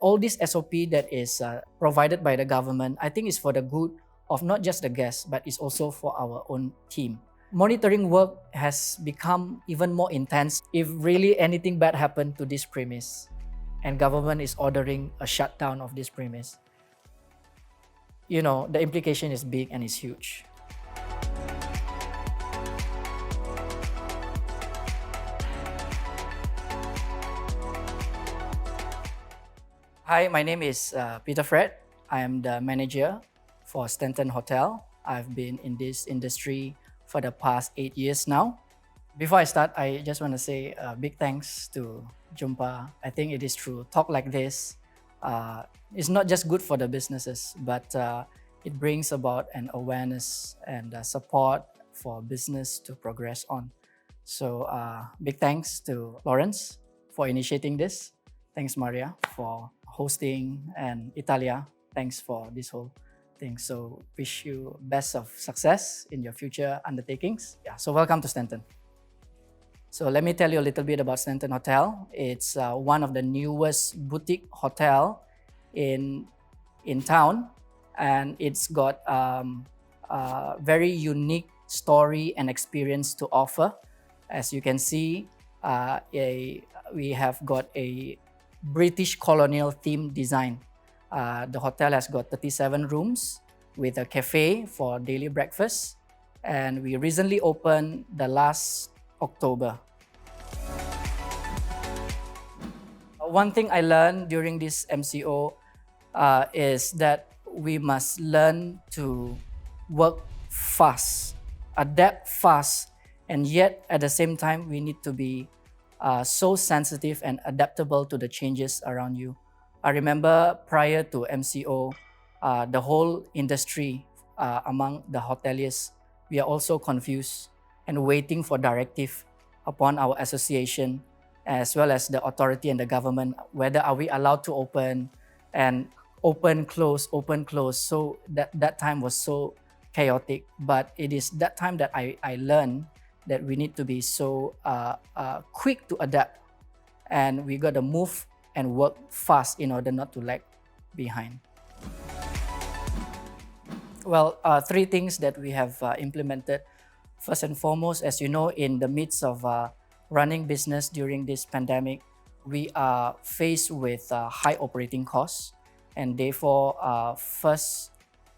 all this SOP that is provided by the government, I think is for the good of not just the guests, but it's also for our own team. Monitoring work has become even more intense if really anything bad happened to this premise and government is ordering a shutdown of this premise. The implication is big and is huge. Hi, my name is Peter Fred. I am the manager for Stanton Hotel. I've been in this industry for the past 8 years now. Before I start, I just want to say a big thanks to Jumpa. I think it is true. Talk like this is not just good for the businesses, but it brings about an awareness and support for business to progress on. So big thanks to Lawrence for initiating this. Thanks, Maria, for hosting, and Italia, thanks for this whole thing. So wish you best of success in your future undertakings. Yeah, so welcome to Stanton. So let me tell you a little bit about Stanton Hotel. It's one of the newest boutique hotel in town, and it's got a very unique story and experience to offer. As you can see, we have got a British colonial theme design. The hotel has got 37 rooms with a cafe for daily breakfast, and we recently opened the last October. One thing I learned during this MCO is that we must learn to work fast, adapt fast, and yet at the same time we need to be so sensitive and adaptable to the changes around you. I remember prior to MCO, the whole industry among the hoteliers, we are also confused and waiting for directive upon our association as well as the authority and the government, whether are we allowed to open and open, close. So that time was so chaotic, but it is that time that I learned that we need to be so quick to adapt, and we got to move and work fast in order not to lag behind. Well, three things that we have implemented. First and foremost, as you know, in the midst of running business during this pandemic, we are faced with high operating costs, and therefore, first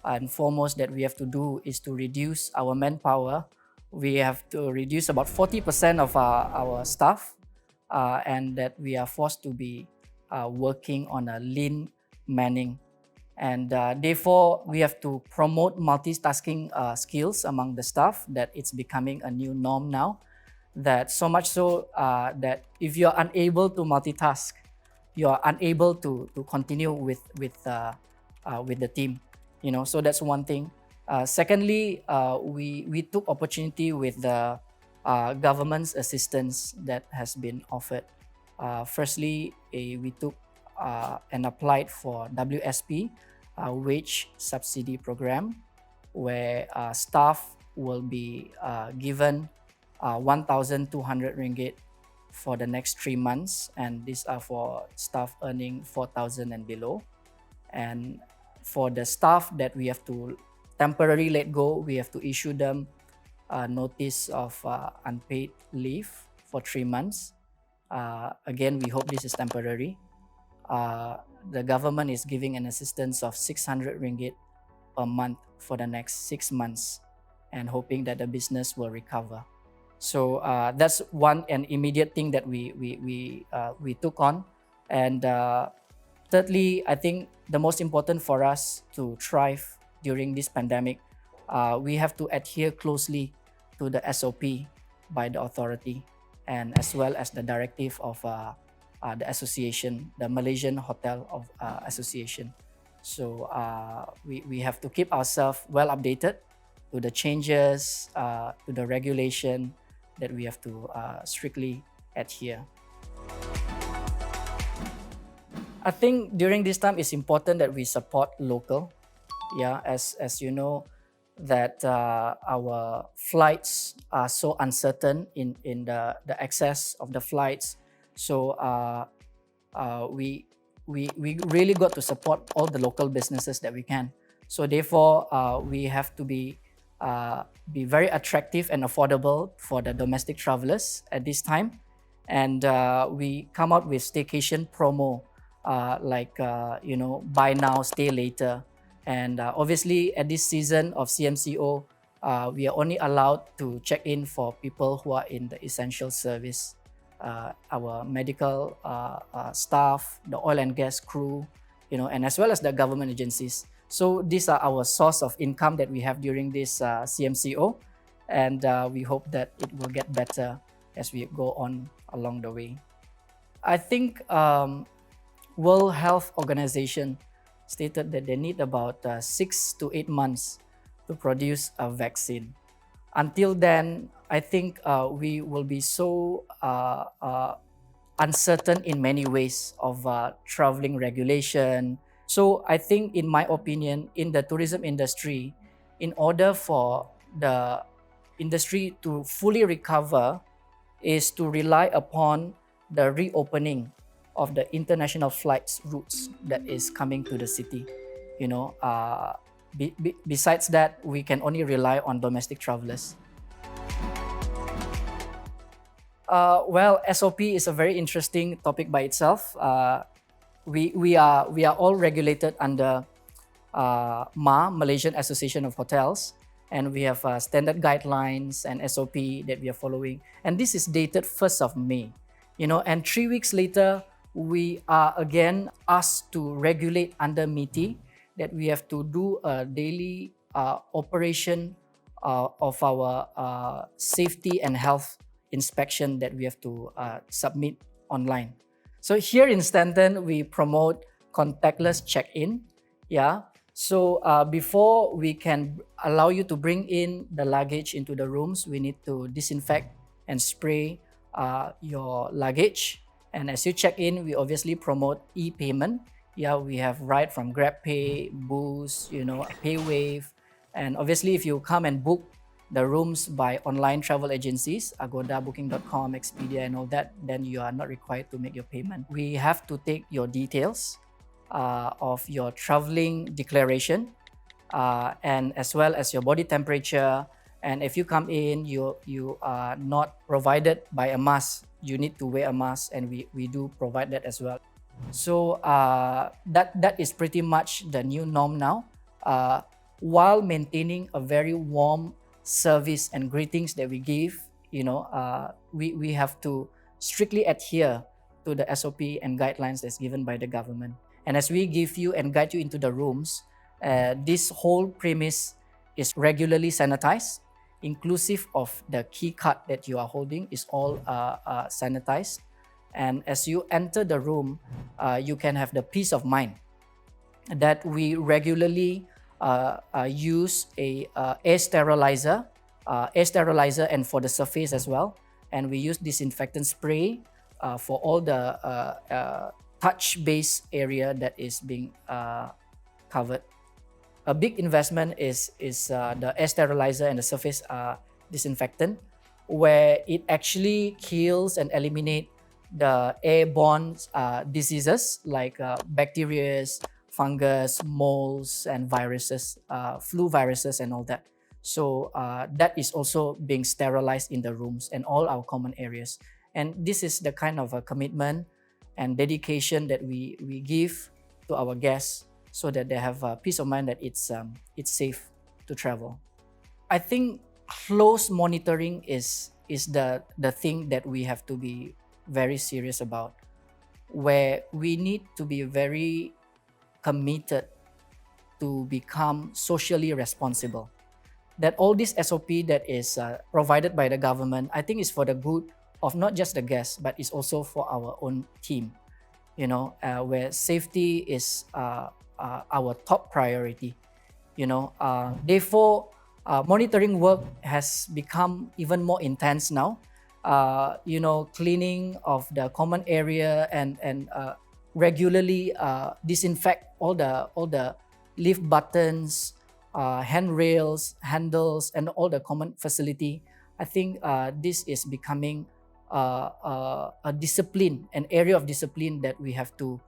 and foremost that we have to do is to reduce our manpower. We have to reduce about 40% of our staff, and that we are forced to be working on a lean manning. And therefore, we have to promote multitasking skills among the staff, that it's becoming a new norm now. That so much so that if you're unable to multitask, you're unable to continue with the team. So that's one thing. Secondly, we took opportunity with the government's assistance that has been offered. Firstly, we took and applied for WSP, wage subsidy program, where staff will be given 1,200 ringgit for the next 3 months, and these are for staff earning 4,000 and below. And for the staff that we have to temporarily let go, we have to issue them a notice of unpaid leave for 3 months. Again, we hope this is temporary. The government is giving an assistance of 600 ringgit per month for the next 6 months, and hoping that the business will recover. So that's an immediate thing that we took on. And thirdly, I think the most important for us to thrive during this pandemic, we have to adhere closely to the SOP by the authority, and as well as the directive of the association, the Malaysian Hotel Association. So we have to keep ourselves well updated to the changes, to the regulation that we have to strictly adhere. I think during this time it's important that we support local. Yeah, as you know, that our flights are so uncertain in the access of the flights. So we we really got to support all the local businesses that we can. So therefore, we have to be very attractive and affordable for the domestic travelers at this time, and we come out with staycation promo, buy now, stay later, and obviously at this season of CMCO, we are only allowed to check in for people who are in the essential service, our medical staff, the oil and gas crew, and as well as the government agencies. So these are our source of income that we have during this CMCO, and we hope that it will get better as we go on along the way. I think World Health Organization stated that they need about 6 to 8 months to produce a vaccine. Until then, I think we will be so uncertain in many ways of traveling regulation. So I think, in my opinion, in the tourism industry, in order for the industry to fully recover, is to rely upon the reopening of the international flights routes that is coming to the city. Besides that, we can only rely on domestic travelers. Well, SOP is a very interesting topic by itself. We are all regulated under Malaysian Association of Hotels, and we have standard guidelines and SOP that we are following. And this is dated 1st of May. And 3 weeks later, we are again asked to regulate under MITI, that we have to do a daily operation of our safety and health inspection that we have to submit online. So here in Stanton, we promote contactless check-in. Yeah. So before we can allow you to bring in the luggage into the rooms, we need to disinfect and spray your luggage. And as you check in, we obviously promote e-payment. Yeah, we have right from GrabPay, Boost, PayWave. And obviously, if you come and book the rooms by online travel agencies, Agoda, Booking.com, Expedia, and all that, then you are not required to make your payment. We have to take your details of your traveling declaration, and as well as your body temperature. And if you come in, you are not provided by a mask, you need to wear a mask, and we do provide that as well. So that is pretty much the new norm now, while maintaining a very warm service and greetings that we give. We have to strictly adhere to the SOP and guidelines that's given by the government. And as we give you and guide you into the rooms, this whole premise is regularly sanitized, inclusive of the key card that you are holding is all sanitized. And as you enter the room, you can have the peace of mind that we regularly use a air sterilizer, and for the surface as well. And we use disinfectant spray for all the touch-based area that is being covered. A big investment is the air sterilizer and the surface disinfectant, where it actually kills and eliminates the airborne diseases like bacteria, fungus, molds, and viruses, flu viruses, and all that. So that is also being sterilized in the rooms and all our common areas. And this is the kind of a commitment and dedication that we give to our guests, so that they have peace of mind that it's safe to travel. I think close monitoring is the thing that we have to be very serious about, where we need to be very committed to become socially responsible. That all this SOP that is provided by the government, I think is for the good of not just the guests, but it's also for our own team, where safety is our top priority. Therefore, monitoring work has become even more intense now. Cleaning of the common area and regularly disinfect all the lift buttons, handrails, handles, and all the common facility. I think this is becoming a discipline, an area of discipline that we have to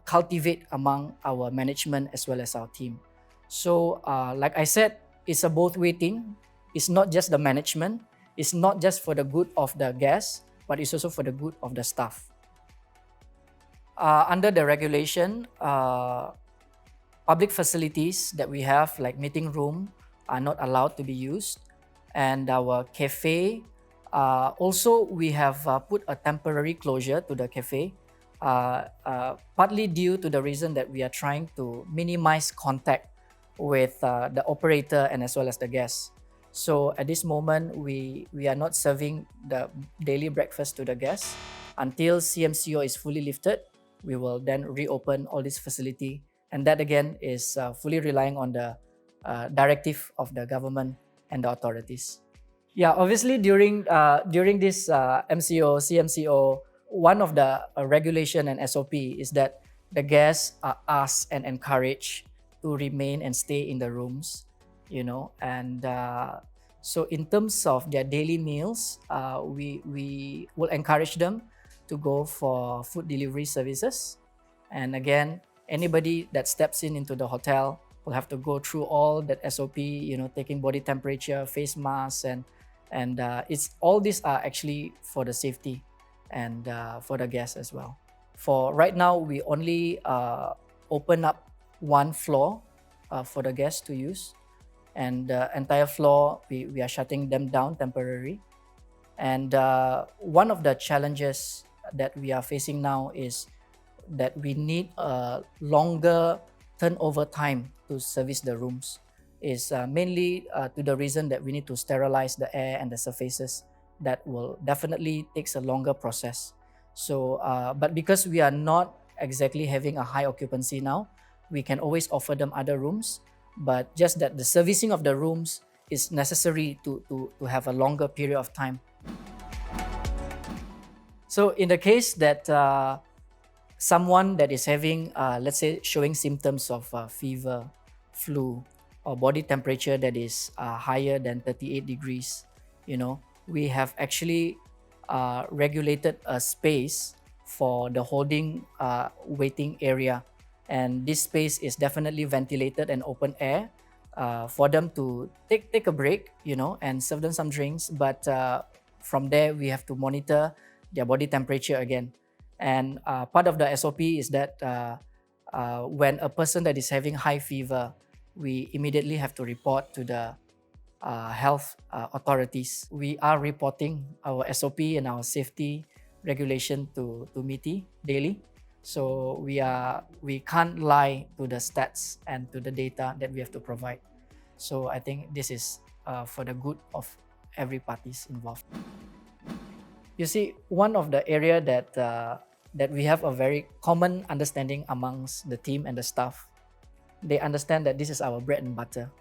cultivate among our management as well as our team. So, like I said, it's a both-way thing. It's not just the management. It's not just for the good of the guests, but it's also for the good of the staff. Under the regulation, public facilities that we have, like meeting room, are not allowed to be used. And our cafe, also we have put a temporary closure to the cafe, partly due to the reason that we are trying to minimize contact with the operator and as well as the guests. So at this moment, we are not serving the daily breakfast to the guests. Until CMCO is fully lifted, we will then reopen all this facility. And that again is fully relying on the directive of the government and the authorities. Yeah, obviously during this MCO, CMCO, one of the regulation and SOP is that the guests are asked and encouraged to remain and stay in the rooms, and so in terms of their daily meals, we will encourage them to go for food delivery services. And again, anybody that steps into the hotel will have to go through all that SOP, taking body temperature, face masks, and it's all these are actually for the safety and for the guests as well. For right now, we only open up one floor for the guests to use, and the entire floor we are shutting them down temporarily. And one of the challenges that we are facing now is that we need a longer turnover time to service the rooms, is mainly to the reason that we need to sterilize the air and the surfaces. That will definitely takes a longer process. So, but because we are not exactly having a high occupancy now, we can always offer them other rooms, but just that the servicing of the rooms is necessary to have a longer period of time. So in the case that someone that is having, let's say, showing symptoms of fever, flu, or body temperature that is higher than 38 degrees, we have actually regulated a space for the holding waiting area. And this space is definitely ventilated and open air for them to take a break, and serve them some drinks. But from there, we have to monitor their body temperature again. And part of the SOP is that when a person that is having high fever, we immediately have to report to the health authorities. We are reporting our SOP and our safety regulation to MITI daily. So we can't lie to the stats and to the data that we have to provide. So I think this is for the good of every parties involved. You see, one of the area that we have a very common understanding amongst the team and the staff, they understand that this is our bread and butter.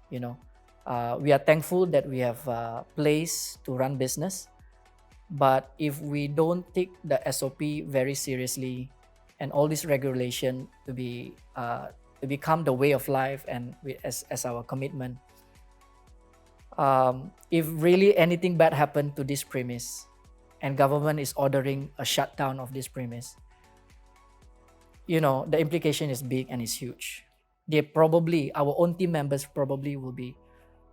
We are thankful that we have a place to run business, but if we don't take the SOP very seriously and all this regulation to become the way of life and as our commitment, if really anything bad happened to this premise and government is ordering a shutdown of this premise, the implication is big and is huge. Our own team members probably will be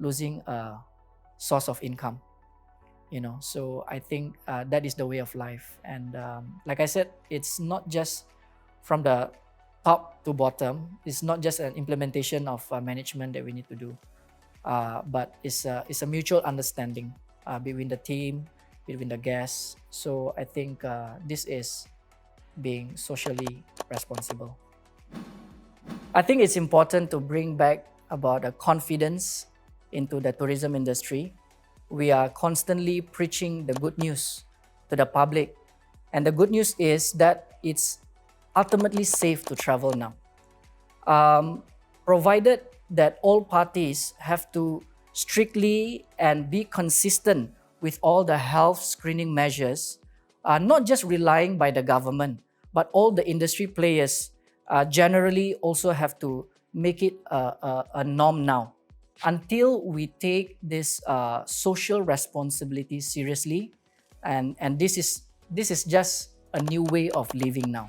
losing a source of income. So I think that is the way of life. And like I said, it's not just from the top to bottom. It's not just an implementation of management that we need to do, but it's a mutual understanding between the team, between the guests. So I think this is being socially responsible. I think it's important to bring back about the confidence into the tourism industry. We are constantly preaching the good news to the public. And the good news is that it's ultimately safe to travel now. Provided that all parties have to strictly and be consistent with all the health screening measures, not just relying by the government, but all the industry players generally also have to make it a norm now. Until we take this social responsibility seriously, and this is just a new way of living now.